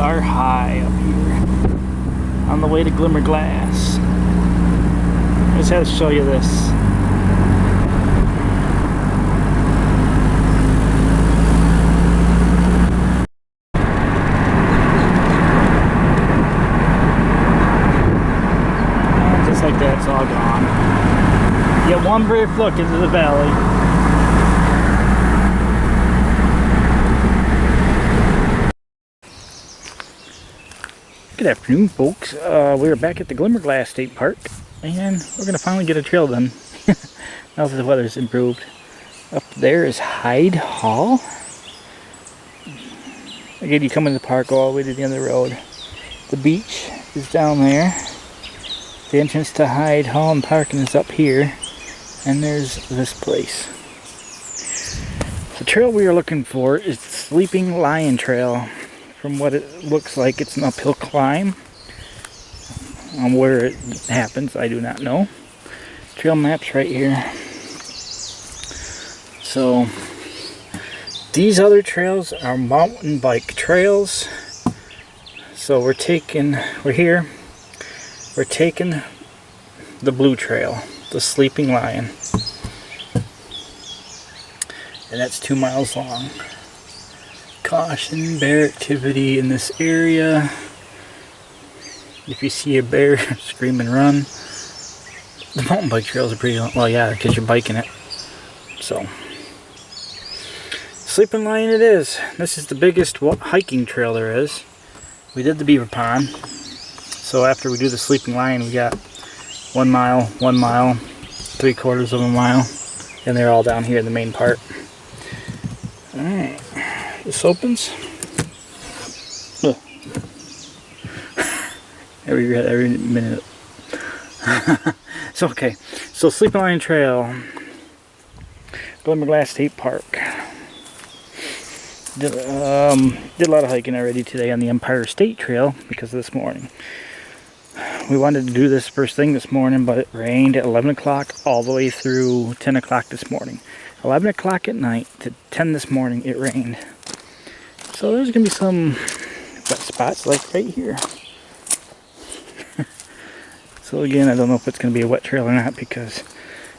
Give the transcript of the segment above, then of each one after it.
are high up here on the way to Glimmerglass. I just had to show you this. And just like that, it's all gone. Get one brief look into the valley. Good afternoon, folks. We're back at the Glimmerglass State Park, and we're going to finally get a trail done now that the weather's improved. Up there is Hyde Hall. Again, you come into the park, go all the way to the end of the road. The beach is down there. The entrance to Hyde Hall and parking is up here, and there's this place. The trail we are looking for is the Sleeping Lion Trail. From what it looks like, it's an uphill climb. On where it happens, I do not know. Trail map's right here. So, these other trails are mountain bike trails. So we're taking the blue trail, the Sleeping Lion. And that's 2 miles long. Caution, bear activity in this area. If you see a bear, scream and run. The mountain bike trails are pretty long. Well, yeah, because you're biking it. So, Sleeping Lion it is. This is the biggest hiking trail there is. We did the Beaver Pond. So after we do the Sleeping Lion, we got 1 mile, 1 mile, 3/4 of a mile. And they're all down here in the main part. Alright. This opens. Every minute. So okay. So Sleeping Lion Trail, Glimmerglass State Park. Did a lot of hiking already today on the Empire State Trail because of this morning. We wanted to do this first thing this morning, but it rained at 11 o'clock all the way through 10 o'clock this morning. 11 o'clock at night to 10 this morning, it rained. So there's going to be some wet spots like right here. So again, I don't know if it's going to be a wet trail or not because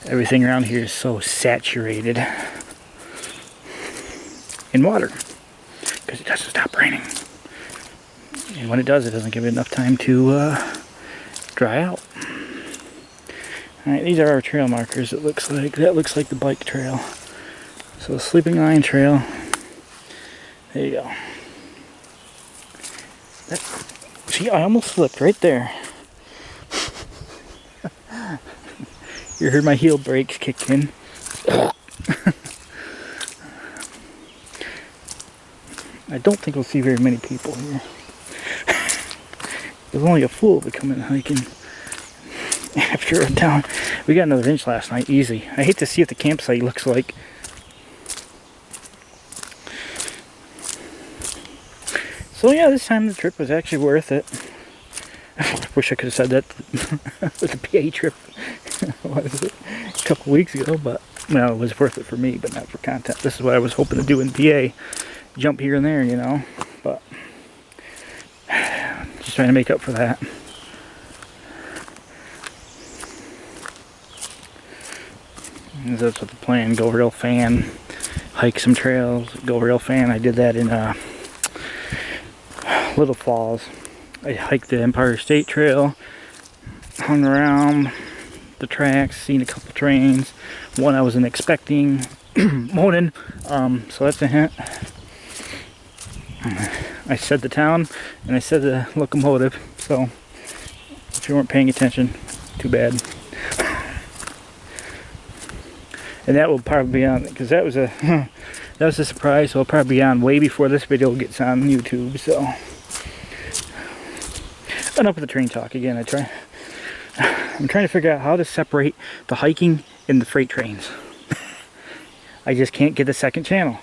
everything around here is so saturated in water. Because it doesn't stop raining. And when it does, it doesn't give it enough time to dry out. Alright, these are our trail markers, it looks like. That looks like the bike trail. So Sleeping Lion Trail. There you go. See, I almost slipped right there. You heard my heel brakes kick in. I don't think we'll see very many people here. There's only a fool to come in hiking after a down. We got another inch last night, easy. I hate to see what the campsite looks like. So yeah, this time the trip was actually worth it. I wish I could have said that with the PA trip what was it? A couple weeks ago, but well, it was worth it for me, but not for content. This is what I was hoping to do in PA. Jump here and there, you know, but just trying to make up for that. And that's what the plan. Go real fan, hike some trails, go real fan. I did that in Little Falls. I hiked the Empire State Trail, hung around the tracks, seen a couple trains. One I wasn't expecting, morning. So that's a hint. I said the town and I said the locomotive. So if you weren't paying attention, too bad. And that will probably be on because that was a surprise. So it'll probably be on way before this video gets on YouTube. So. Enough with the train talk again. I'm trying to figure out how to separate the hiking and the freight trains. I just can't get a second channel.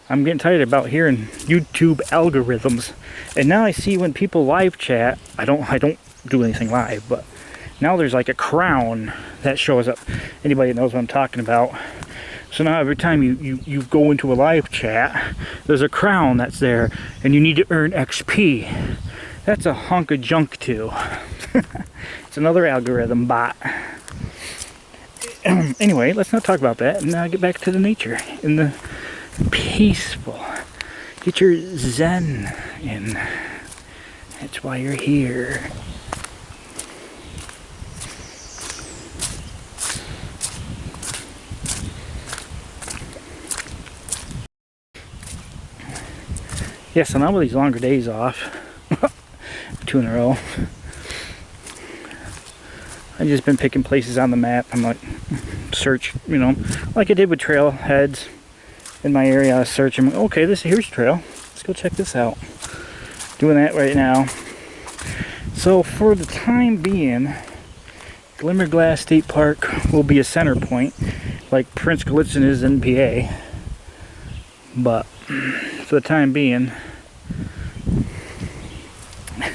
I'm getting tired about hearing YouTube algorithms. And now I see when people live chat, I don't do anything live, but now there's like a crown that shows up. Anybody that knows what I'm talking about, So now every time you go into a live chat, there's a crown that's there, and you need to earn XP. That's a hunk of junk too. It's another algorithm bot. Anyway, let's not talk about that, and now get back to the nature and the peaceful. Get your zen in. That's why you're here. Yeah, so now with these longer days off, 2 in a row, I've just been picking places on the map. I'm like, search, you know, like I did with trailheads in my area. I search them. Okay, here's a trail. Let's go check this out. Doing that right now. So for the time being, Glimmerglass State Park will be a center point, like Prince Gallitzin is in PA. But for the time being, you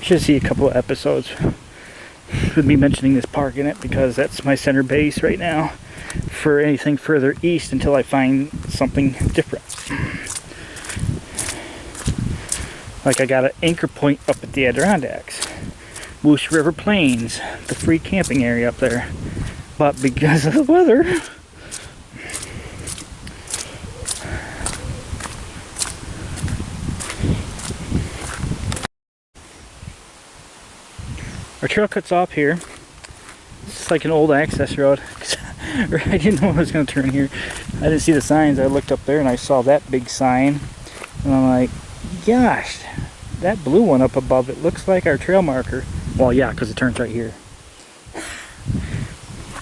should see a couple of episodes with me mentioning this park in it, because that's my center base right now for anything further east until I find something different. Like I got an anchor point up at the Adirondacks, Moose River Plains, the free camping area up there. But because of the weather, our trail cuts off here. It's like an old access road. I didn't know I was going to turn here. I didn't see the signs. I looked up there and I saw that big sign. And I'm like, gosh, that blue one up above it looks like our trail marker. Well, yeah, because it turns right here.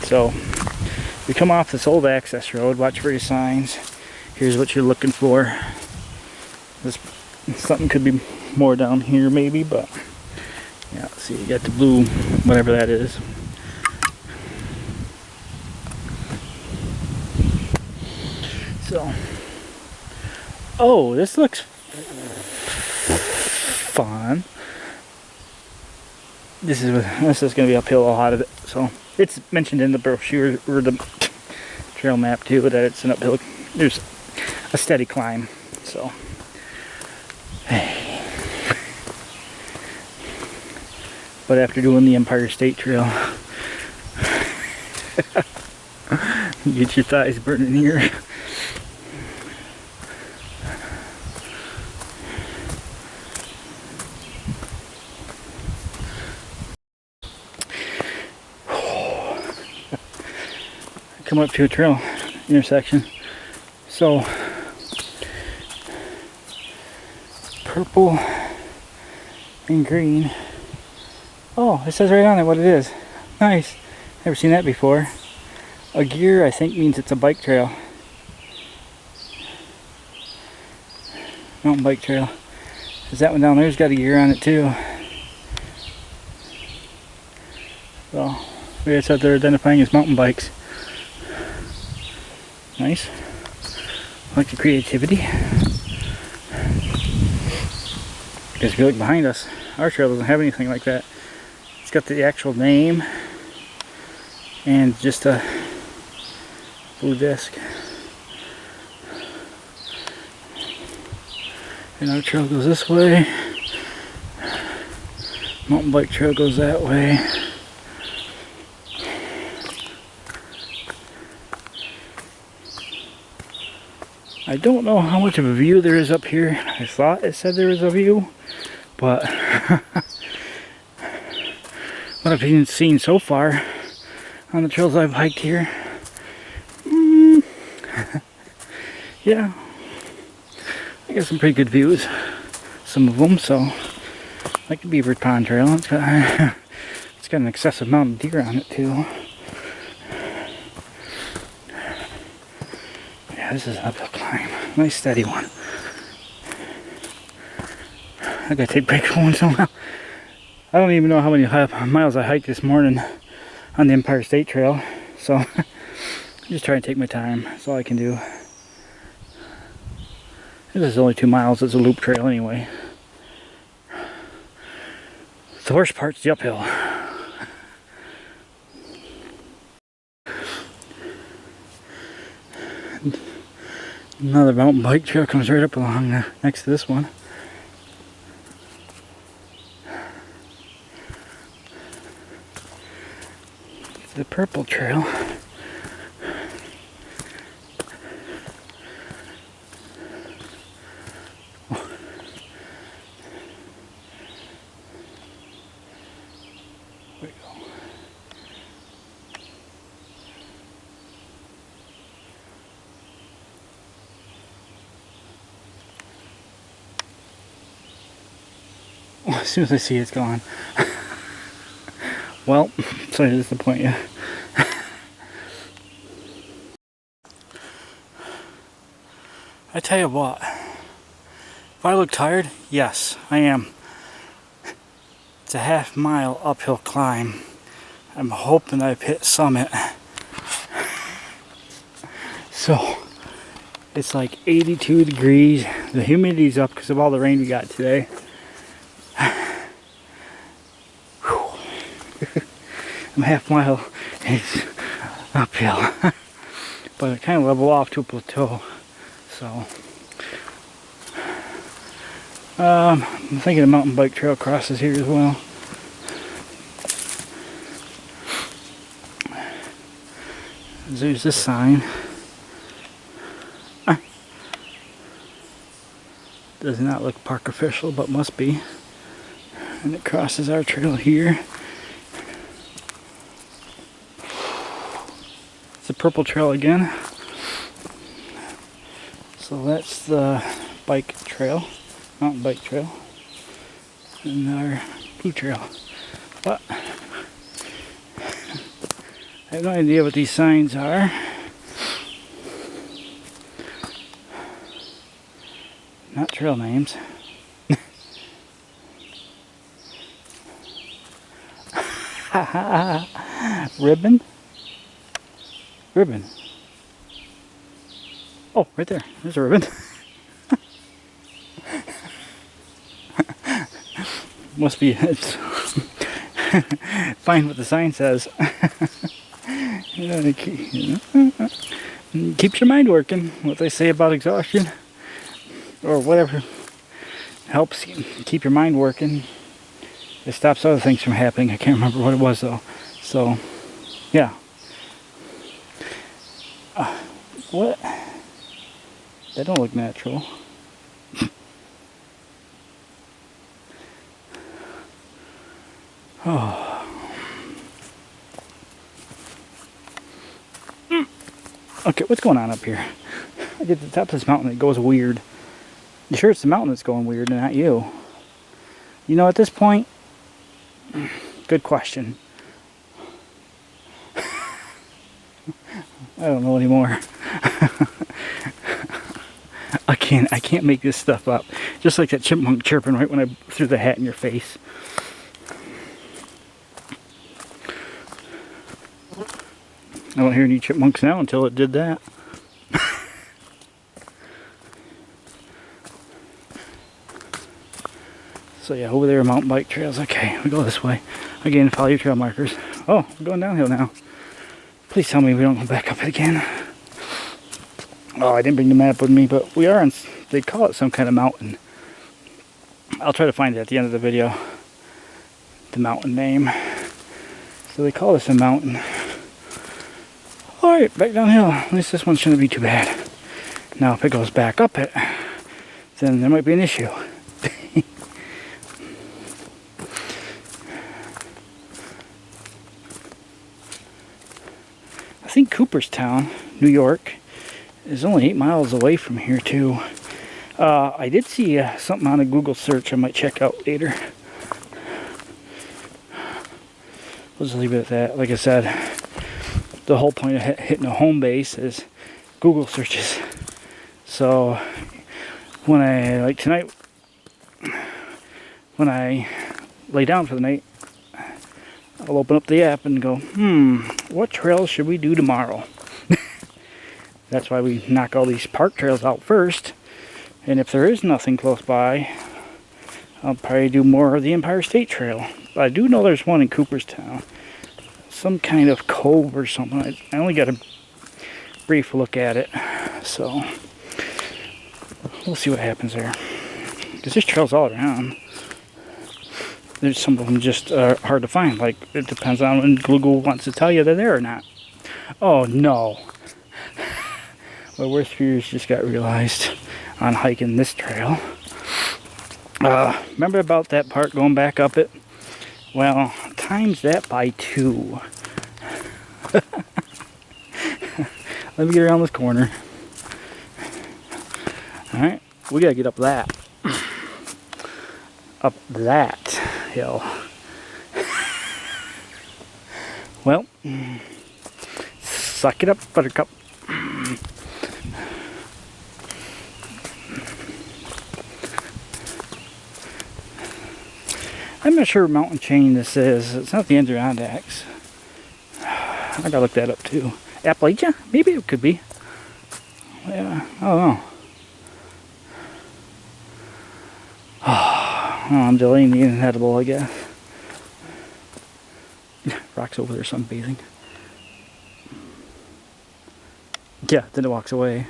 So, we come off this old access road. Watch for your signs. Here's what you're looking for. Something could be more down here maybe, but yeah, see, you got the blue, whatever that is. So, oh, this looks fun. This is going to be uphill a lot of it. So it's mentioned in the brochure or the trail map too that it's an uphill. There's a steady climb. So, hey. But after doing the Empire State Trail, you get your thighs burning here. Come up to a trail intersection. So purple and green. Oh, it says right on it what it is. Nice. Never seen that before. A gear, I think, means it's a bike trail. Mountain bike trail. Because that one down there's got a gear on it too. So maybe that's what they're identifying as mountain bikes. Nice. I like the creativity. Because if you look behind us, our trail doesn't have anything like that. It's got the actual name and just a blue disc. And our trail goes this way. Mountain bike trail goes that way. I don't know how much of a view there is up here. I thought it said there was a view, but what I've been seeing so far on the trails I've hiked here, yeah, I got some pretty good views, some of them. So, like the Beaver Pond Trail, it's got an excessive amount of deer on it too. Yeah, this is an uphill climb. Nice steady one. I gotta take breaks once in a while. I don't even know how many miles I hiked this morning on the Empire State Trail. So, I'm just trying to take my time. That's all I can do. This is only 2 miles. It's a loop trail anyway. The worst part's the uphill. Another mountain bike trail comes right up along next to this one. It's the purple trail. As soon as I see it's gone. Well, sorry to disappoint you. I tell you what, if I look tired, yes, I am. It's a half-mile uphill climb. I'm hoping I've hit summit. So, it's like 82 degrees. The humidity's up because of all the rain we got today. I'm half mile and it's uphill. But I kind of level off to a plateau. So I'm thinking a mountain bike trail crosses here as well. There's this sign. Does not look park official, but must be. And it crosses our trail here. It's a purple trail again. So that's the bike trail, mountain bike trail, and our blue trail. But I have no idea what these signs are. Not trail names. Ribbon? Ribbon. Oh, right there. There's a ribbon. Must be, it's find what the sign says. Keeps your mind working. What they say about exhaustion or whatever helps keep your mind working. It stops other things from happening. I can't remember what it was though. So, yeah. What? That don't look natural. Oh. Okay, what's going on up here? I get to the top of this mountain, it goes weird. You sure it's the mountain that's going weird and not you? You know, at this point, good question. I don't know anymore. I can't make this stuff up. Just like that chipmunk chirping right when I threw the hat in your face. I don't hear any chipmunks now until it did that. So yeah, over there are mountain bike trails. Okay, we go this way. Again, follow your trail markers. Oh, we're going downhill now. Please tell me we don't go back up it again. Oh, I didn't bring the map with me, but we are on, they call it some kind of mountain. I'll try to find it at the end of the video. The mountain name. So they call this a mountain. Alright, back downhill. At least this one shouldn't be too bad. Now if it goes back up it, then there might be an issue. I think Cooperstown, New York, is only 8 miles away from here too. I did see something on a Google search I might check out later. We'll just leave it at that. Like I said, the whole point of hitting a home base is Google searches. So when I, like tonight, when I lay down for the night, I'll open up the app and go, what trails should we do tomorrow? That's why we knock all these park trails out first. And if there is nothing close by, I'll probably do more of the Empire State Trail. But I do know there's one in Cooperstown. Some kind of cove or something. I only got a brief look at it. So we'll see what happens there. Because there's trails all around. There's some of them just hard to find. Like, it depends on when Google wants to tell you they're there or not. Oh no. My worst fears just got realized on hiking this trail. Remember about that part going back up it? Well, times that by 2. Let me get around this corner. Alright, we gotta get up that. Up that hill. Well, suck it up, buttercup. I'm not sure what mountain chain this is. It's not the Adirondacks. I gotta look that up too. Appalachia? Maybe it could be. Yeah, I don't know. Oh, I'm delaying the inedible, I guess. Rock's over there sunbathing. Yeah, then it walks away.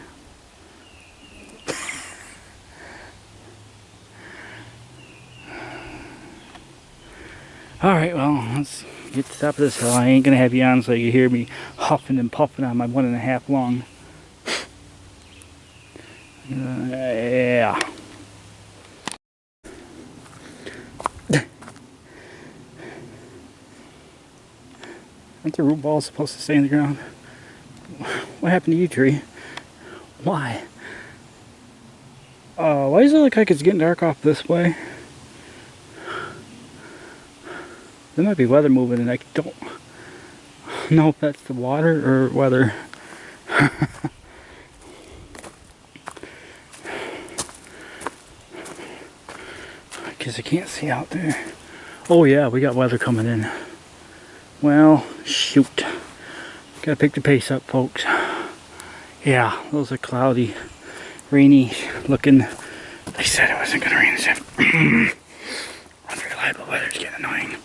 Alright, well, let's get to the top of this hill. I ain't gonna have you on so you hear me huffing and puffing on my 1.5 lung. Yeah. Aren't the root balls supposed to stay in the ground? What happened to you, tree? Why? Why does it look like it's getting dark off this way? There might be weather moving and I don't know if that's the water or weather. Because I can't see out there. Oh yeah, we got weather coming in. Well, shoot. Gotta pick the pace up, folks. Yeah, those are cloudy, rainy looking. They said it wasn't gonna rain this afternoon. Unreliable weather's getting annoying.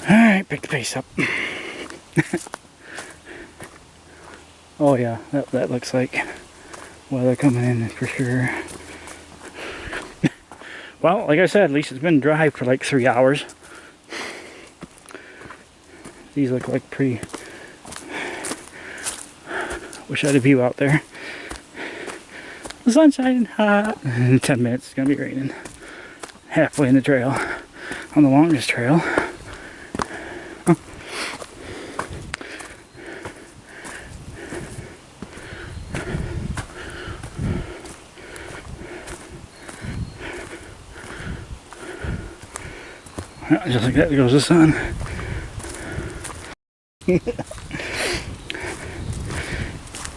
Alright, pick the pace up. Oh yeah, that looks like weather coming in for sure. Well, like I said, at least it's been dry for like 3 hours. These look like pretty... Wish I had a view out there. The sun's shining hot. In 10 minutes it's gonna be raining. Halfway in the trail. On the longest trail. Just like that, there goes the sun.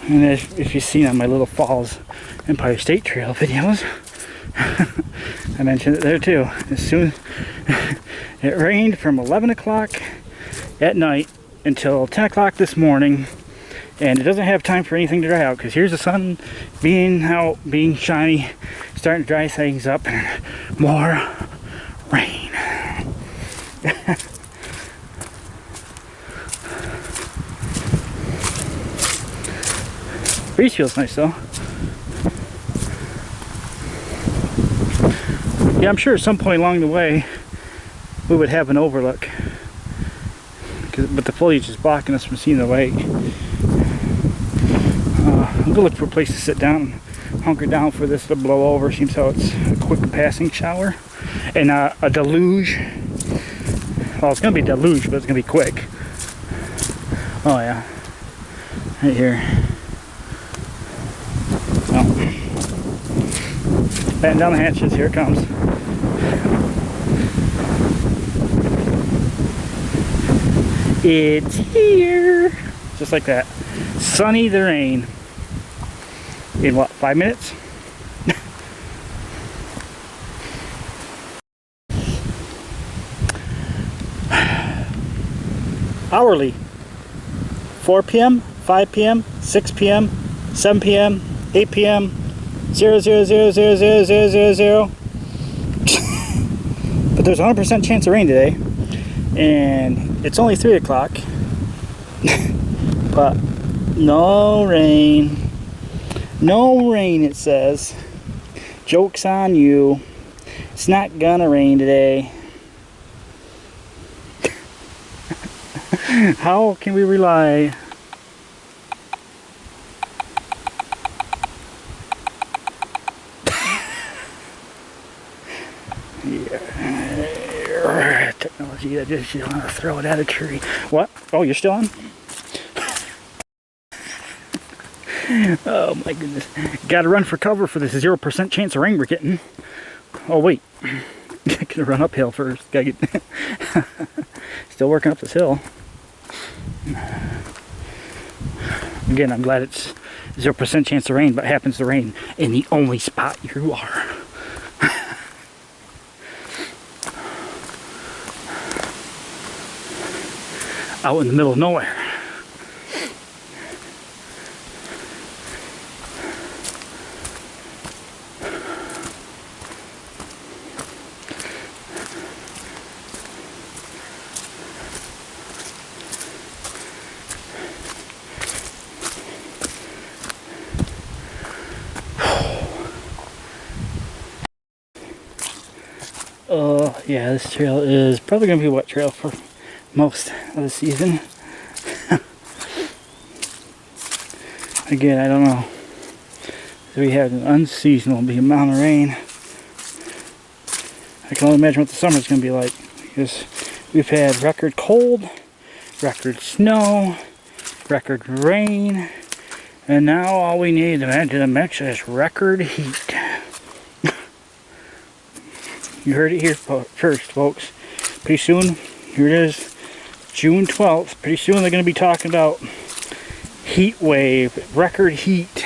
And if you've seen on my little Falls Empire State Trail videos, I mentioned it there too. As soon it rained from 11 o'clock at night until 10 o'clock this morning, and it doesn't have time for anything to dry out because here's the sun being out, being shiny, starting to dry things up, and more rain. Breeze feels nice though. Yeah, I'm sure at some point along the way we would have an overlook, but the foliage is blocking us from seeing the lake. I'll go look for a place to sit down and hunker down for this to blow over. Seems how it's a quick passing shower. And a deluge. Well, it's going to be a deluge, but it's going to be quick. Oh yeah. Right here. Oh. Batten down the hatches. Here it comes. It's here. Just like that. Sunny the rain. In what, 5 minutes? Hourly. 4 p.m., 5 p.m., 6 p.m., 7 p.m., 8 p.m., 0, 0, 0, 0, 0, 0, 0, 0. But there's a 100% chance of rain today. And it's only 3 o'clock. But No rain. No rain, it says. Joke's on you. It's not gonna rain today. How can we rely? Yeah. Technology, I just want to throw it at a tree. What? Oh, you're still on? Oh my goodness. Gotta run for cover for this 0% chance of rain we're getting. Oh wait. Gotta run uphill first. Gotta get still working up this hill. Again, I'm glad it's 0% chance of rain, but it happens to rain in the only spot you are. Out in the middle of nowhere. Yeah, this trail is probably going to be a wet trail for most of the season. Again, I don't know. We have an unseasonable amount of rain. I can only imagine what the summer's going to be like, because we've had record cold, record snow, record rain, and now all we need to mix is record heat. You heard it here first, folks. Pretty soon, here it is, June 12th. Pretty soon they're going to be talking about heat wave, record heat.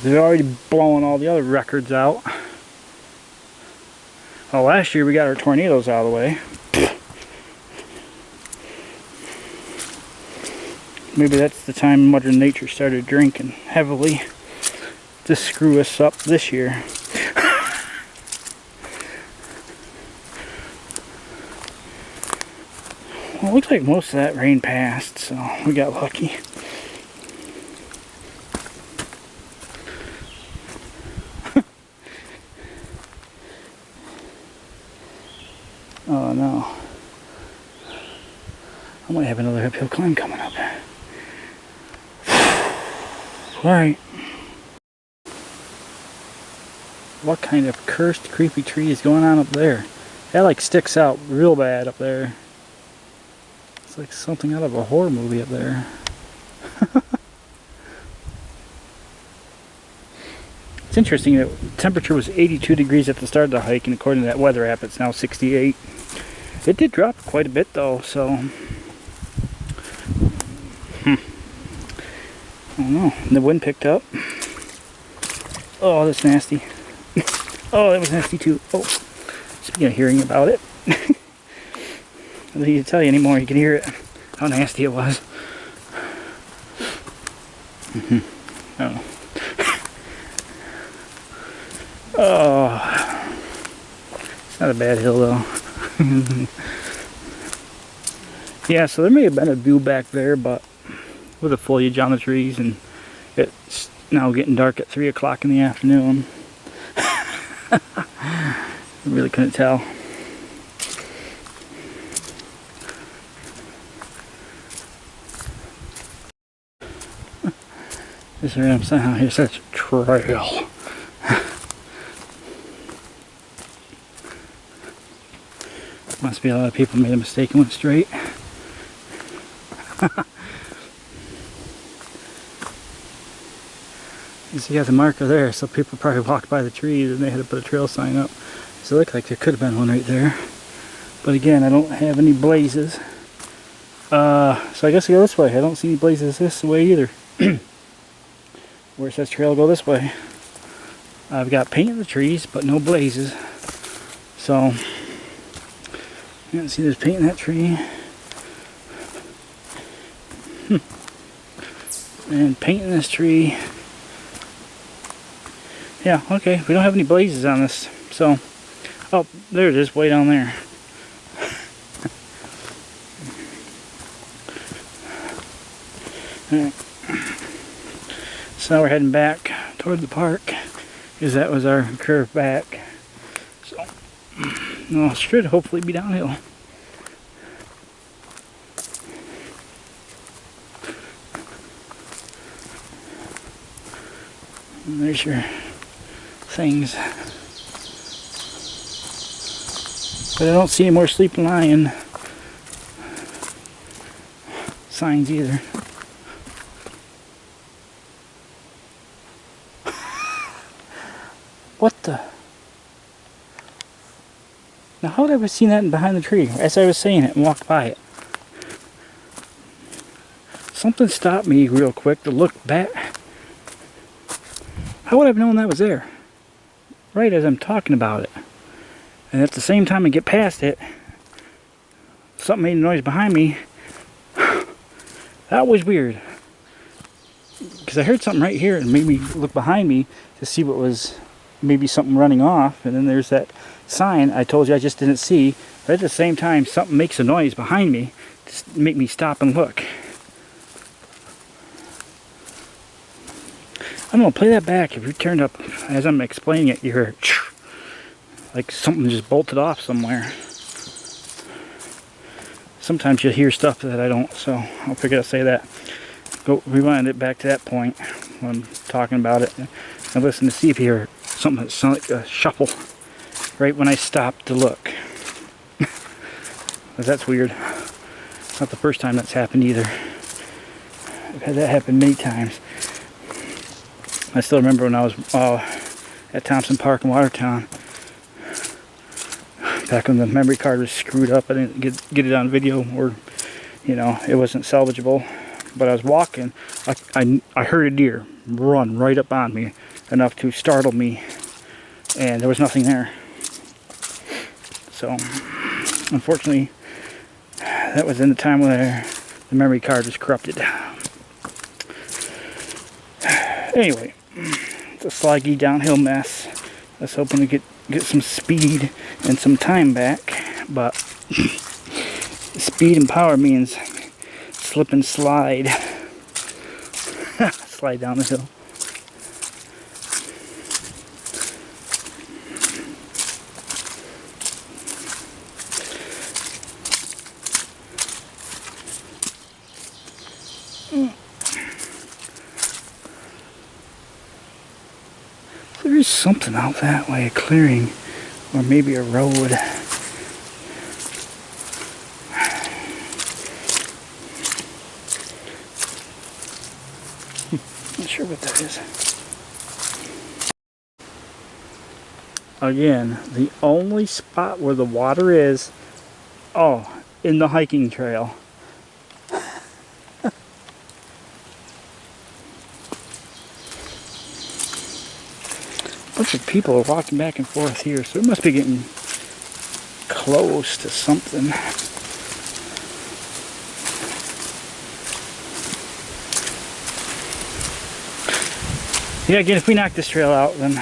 They're already blowing all the other records out. Well, last year we got our tornadoes out of the way. Maybe that's the time Mother Nature started drinking heavily to screw us up this year. Well, it looks like most of that rain passed, so we got lucky. Oh no. I might have another uphill climb coming up. Alright. What kind of cursed creepy tree is going on up there? That like sticks out real bad up there. It's like something out of a horror movie up there. It's interesting that the temperature was 82 degrees at the start of the hike, and according to that weather app it's now 68. It did drop quite a bit though, so I don't know. The wind picked up. Oh, that's nasty. Oh, that was nasty too. Oh, speaking of hearing about it, I don't need to tell you anymore. You can hear it. How nasty it was. Oh. Oh. It's not a bad hill though. Yeah, so there may have been a view back there, but with the foliage on the trees, and it's now getting dark at 3 o'clock in the afternoon. I really couldn't tell. This is what I'm saying. Here's such a trail. Must be a lot of people made a mistake and went straight. You see, you have the marker there, so people probably walked by the trees and they had to put a trail sign up. So it looked like there could have been one right there. But again, I don't have any blazes. So I guess I go this way. I don't see any blazes this way either. Where it says trail, go this way. I've got paint in the trees, but no blazes. So, you can see there's paint in that tree. And paint in this tree. Yeah, okay, we don't have any blazes on this, so, oh, there it is, way down there. Alright. So now we're heading back toward the park, because that was our curve back. So, well, it should hopefully be downhill. And there's your things. But I don't see any more sleeping lion signs either. What the? Now how would I have seen that behind the tree as I was saying it and walked by it? Something stopped me real quick to look back. How would I have known that was there? Right as I'm talking about it. And at the same time I get past it, something made a noise behind me. That was weird. Because I heard something right here and made me look behind me to see what was maybe something running off. And then there's that sign I told you I just didn't see. But at the same time, something makes a noise behind me to make me stop and look. I don't know, play that back. If you turned up as I'm explaining it, you hear like something just bolted off somewhere. Sometimes you'll hear stuff that I don't, so I'll figure to say that. Go rewind it back to that point when I'm talking about it and listen to see if you hear something that sounds like a shuffle right when I stop to look. That's weird. Not the first time that's happened either. I've had that happen many times. I still remember when I was at Thompson Park in Watertown. Back when the memory card was screwed up, I didn't get it on video, or you know, it wasn't salvageable. But I was walking, I heard a deer run right up on me, enough to startle me, and there was nothing there. So, unfortunately, that was in the time when the memory card was corrupted. Anyway, it's a slaggy downhill mess. Let's hoping to get some speed and some time back, but speed and power means slip and slide. Slide down the hill. There's something out that way, a clearing, or maybe a road. Not sure what that is. Again, the only spot where the water is, in the hiking trail. A bunch of people are walking back and forth here, so it must be getting close to something. Yeah, again, if we knock this trail out, then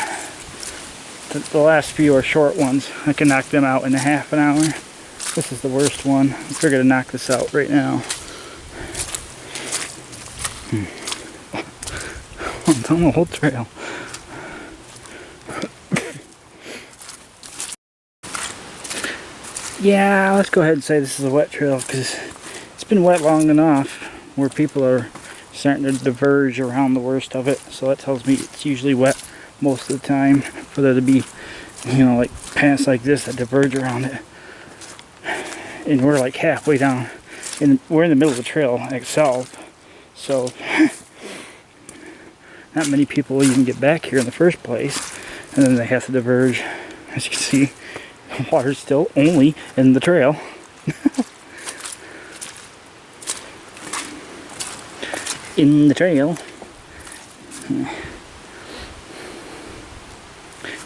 the last few are short ones. I can knock them out in a half an hour. This is the worst one. I figure to knock this out right now. I'm down the whole trail. Yeah, let's go ahead and say this is a wet trail, because it's been wet long enough where people are starting to diverge around the worst of it. So that tells me it's usually wet most of the time for there to be, you know, like paths like this that diverge around it. And we're like halfway down, and we're in the middle of the trail itself. So not many people will even get back here in the first place, and then they have to diverge. As you can see, the water's still only in the trail. In the trail.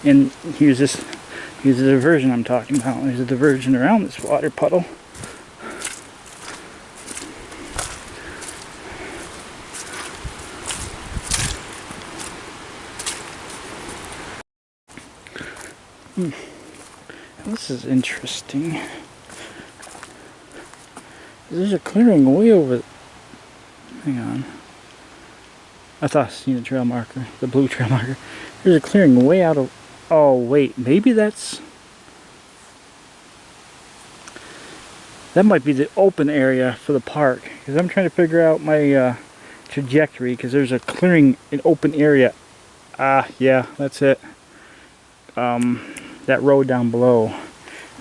And here's the diversion I'm talking about. There's a diversion around this water puddle. This is interesting. There's a clearing way over. Hang on. I thought I seen the trail marker, the blue trail marker. There's a clearing way out of... Oh, wait. Maybe that's... That might be the open area for the park. Because I'm trying to figure out my trajectory. Because there's a clearing, an open area. Ah, yeah, that's it. That road down below.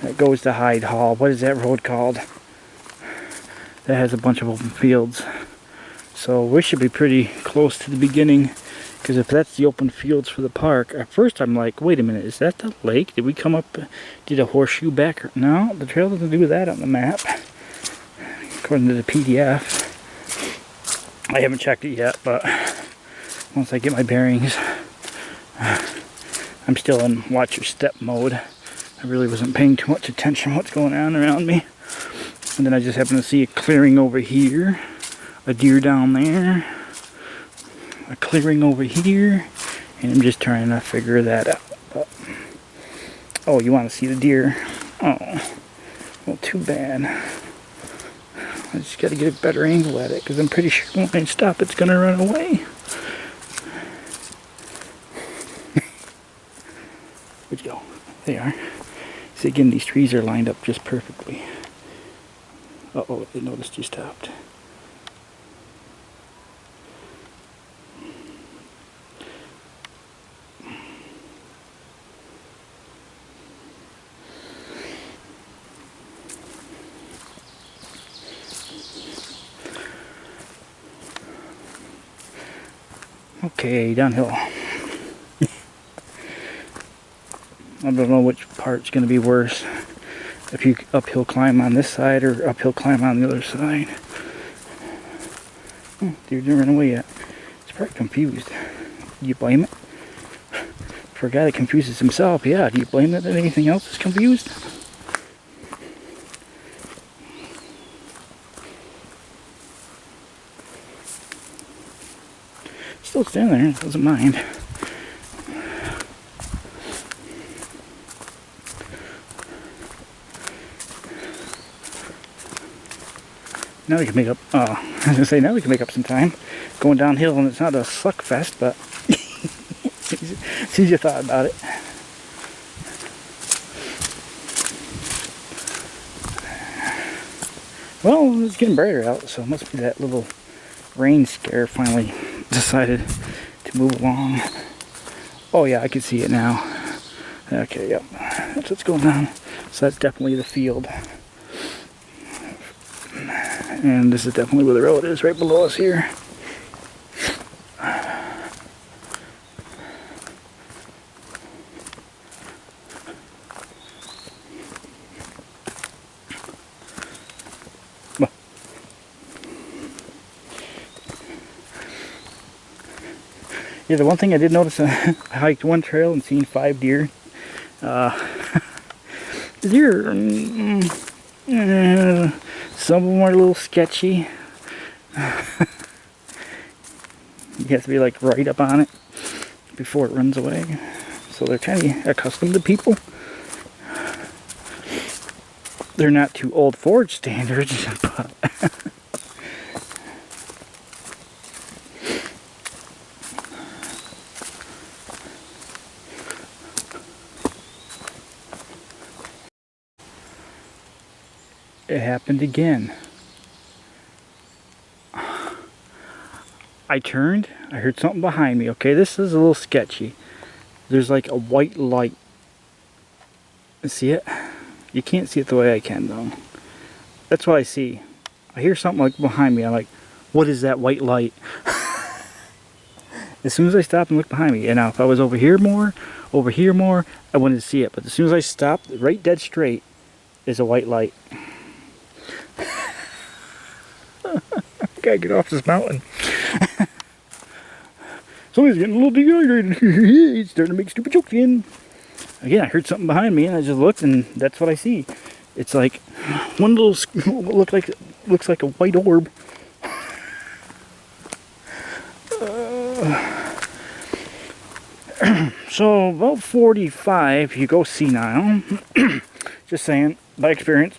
That goes to Hyde Hall. What is that road called? That has a bunch of open fields. So we should be pretty close to the beginning. Because if that's the open fields for the park, at first I'm like, wait a minute, is that the lake? Did we come up, did a horseshoe back? No, the trail doesn't do that on the map. According to the PDF. I haven't checked it yet, but once I get my bearings, I'm still in watch your step mode. I really wasn't paying too much attention to what's going on around me. And then I just happened to see a clearing over here, a deer down there, a clearing over here, and I'm just trying to figure that out. But, oh, you want to see the deer? Oh, well, too bad. I just got to get a better angle at it, because I'm pretty sure when I stop, it's going to run away. Where'd you go? They are. See, again, these trees are lined up just perfectly. Uh-oh, they noticed you stopped. Okay, downhill. I don't know which part's going to be worse. If you uphill climb on this side or uphill climb on the other side. Deer didn't run away yet. It's probably confused. Do you blame it? For a guy that confuses himself, yeah. Do you blame it that anything else is confused? Still standing there, doesn't mind. Now we can make up, I was going to say, now we can make up some time going downhill, and it's not a suck fest, but as soon as you thought about it. Well, it's getting brighter out, so it must be that little rain scare finally decided to move along. Oh yeah, I can see it now. Okay, yep, that's what's going on. So that's definitely the field. And this is definitely where the road is, right below us here. Yeah, the one thing I did notice, I hiked one trail and seen 5 deer. The deer, some of them are a little sketchy. You have to be like right up on it before it runs away. So they're kind of accustomed to people. They're not too old forage standards, but it happened again. I turned, I heard something behind me. Okay, this is a little sketchy. There's like a white light. See it? You can't see it the way I can though. That's what I see. I hear something like behind me. I'm like, what is that white light? As soon as I stopped and looked behind me, and now if I was over here more, I wouldn't see it. But as soon as I stopped, right dead straight, is a white light. I gotta get off this mountain. Somebody's getting a little dehydrated. He's starting to make stupid jokes again. Again, I heard something behind me, and I just looked, and that's what I see. It's like one little looks like a white orb. So about 45, you go senile. Just saying, by experience.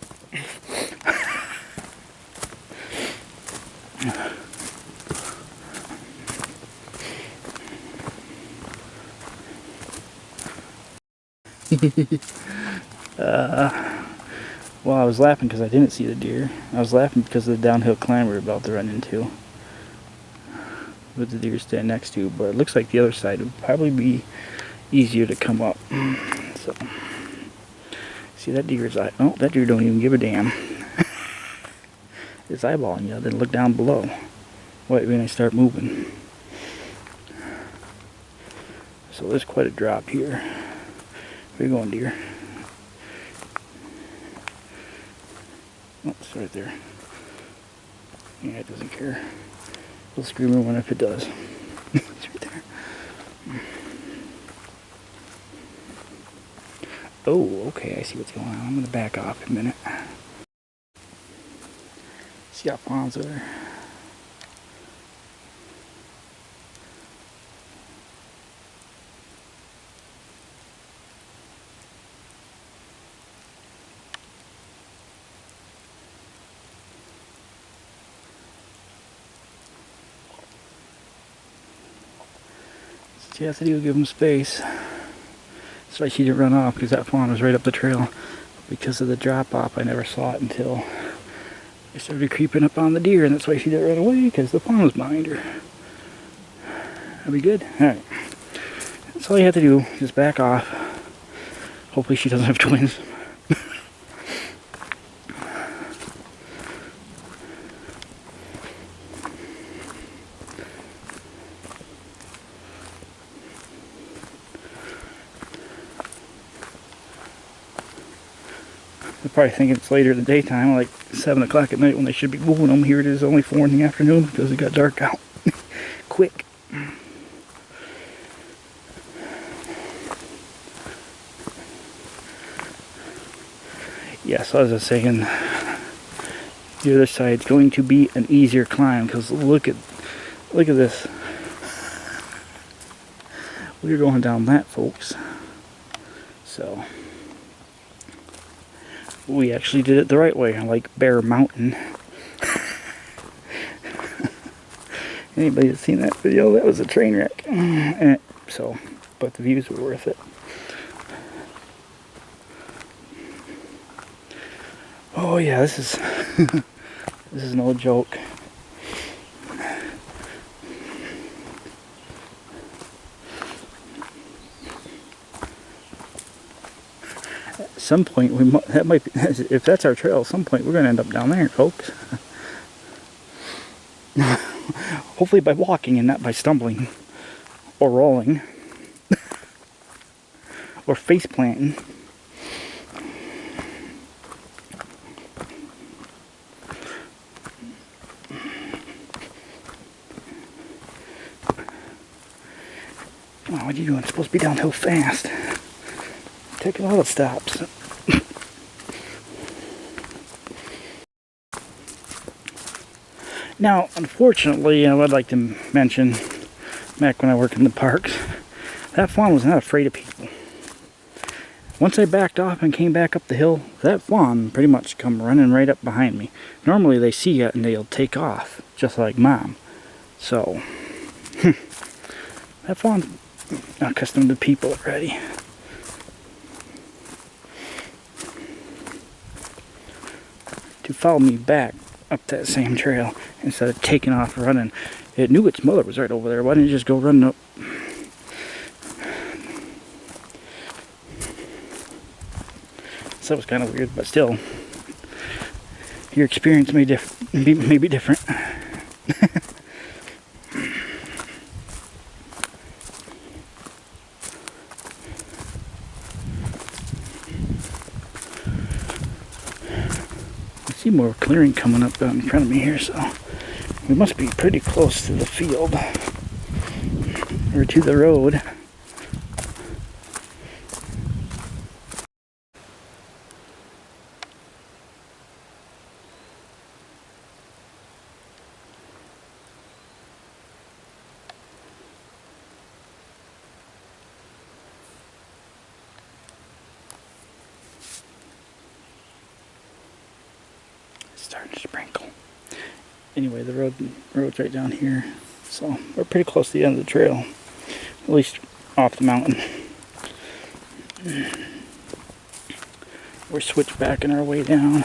Well, I was laughing because I didn't see the deer. I was laughing because of the downhill climb we're about to run into. With the deer stand next to, but it looks like the other side would probably be easier to come up. So, see that deer's eye? Oh, that deer don't even give a damn. It's eyeballing you, then look down below. Wait when I start moving. So there's quite a drop here. Where you going, deer? Oh, it's right there. Yeah, it doesn't care. It'll scream when if it does. It's right there. Oh, okay, I see what's going on. I'm gonna back off a minute. See how fawns over there. You have to do, give them space. That's why she didn't run off, because that fawn was right up the trail. Because of the drop off, I never saw it until I started creeping up on the deer, and that's why she didn't run away, because the fawn was behind her. That'll be good? Alright. That's all you have to do, just back off. Hopefully she doesn't have twins. They're probably thinking it's later in the daytime, like 7 o'clock at night when they should be moving them. Here it is, only 4 in the afternoon because it got dark out. Quick. Yeah, so as I was saying, the other side's going to be an easier climb because look at this. We're going down that, folks. So we actually did it the right way, like Bear Mountain. Anybody that's seen that video, that was a train wreck. But the views were worth it. Oh yeah, this is this is no joke. At some point, that might be, if that's our trail. At some point, we're going to end up down there, folks. Hopefully by walking and not by stumbling or rolling or face planting. Oh, what are you doing? It's supposed to be downhill fast. Taking all the stops. Now, unfortunately, I would like to mention, back when I worked in the parks, that fawn was not afraid of people. Once I backed off and came back up the hill, that fawn pretty much come running right up behind me. Normally they see it and they'll take off, just like Mom. So, that fawn's not accustomed to people already. To follow me back up that same trail instead of taking off running. It knew its mother was right over there. Why didn't it just go running up? So that was kind of weird, but still, your experience may be different. See more clearing coming up in front of me here, so we must be pretty close to the field or to the road. Starting to sprinkle. Anyway, the road's right down here, so we're pretty close to the end of the trail, at least off the mountain. we're switchbacking our way down.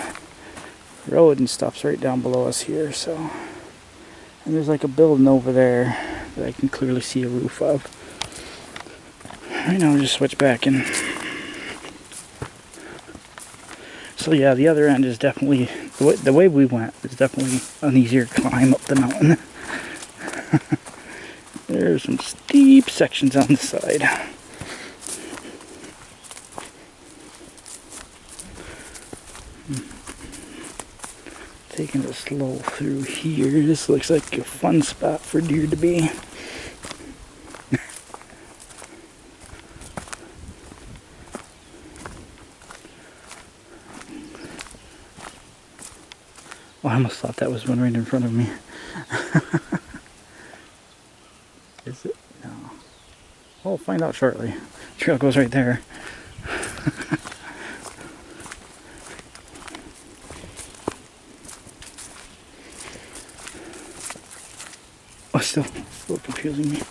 The road and stuff's right down below us here, so. And there's like a building over there that I can clearly see a roof of. Right now we're just switchbacking. So yeah, the other end is definitely, the way we went is definitely an easier climb up the mountain. There's some steep sections on the side. Taking it slow through here. This looks like a fun spot for deer to be. Oh, I almost thought that was one right in front of me. Is it? No. We'll find out shortly. The trail goes right there. Oh, still confusing me.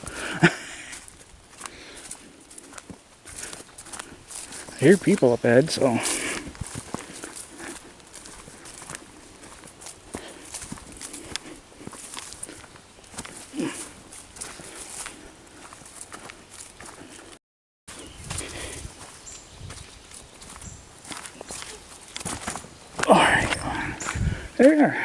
I hear people up ahead, so. Alright, there we are.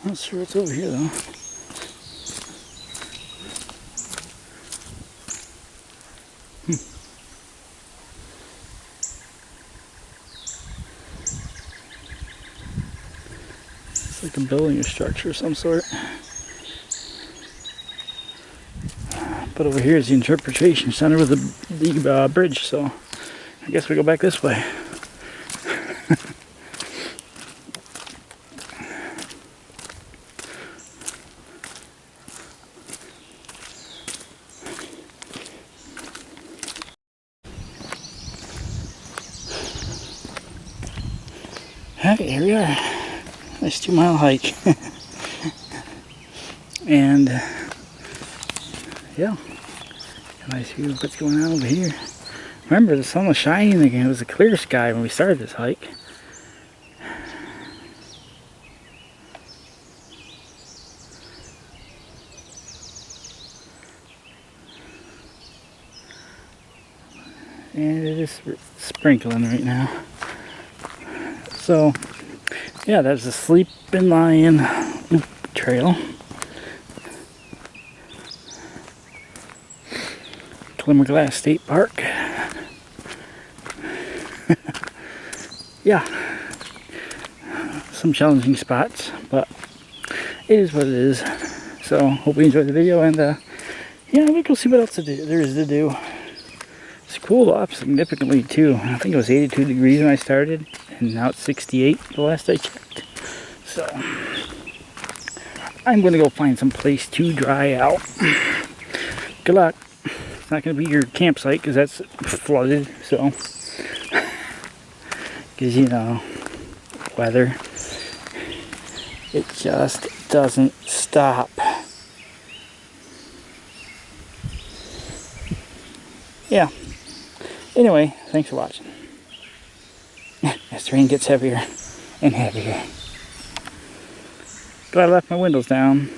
Not sure what's over here though. It's like a building or structure of some sort. But over here is the interpretation center with the bridge, so I guess we go back this way. Okay, here we are. Nice 2-mile hike. And yeah, a nice view of what's going on over here. Remember, the sun was shining again. It was a clear sky when we started this hike. And it is sprinkling right now. So, yeah, that's the Sleeping Lion Loop Trail. Glimmerglass State Park. Yeah, some challenging spots, but it is what it is. So, hope you enjoyed the video, and yeah, we go see what else there is to do. It's cooled off significantly too. I think it was 82 degrees when I started, and now it's 68 the last I checked. So I'm gonna go find some place to dry out. Good luck. It's not gonna be your campsite because that's flooded, so because you know, weather, it just doesn't stop. Yeah. Anyway, thanks for watching. As the rain gets heavier and heavier. Glad I left my windows down.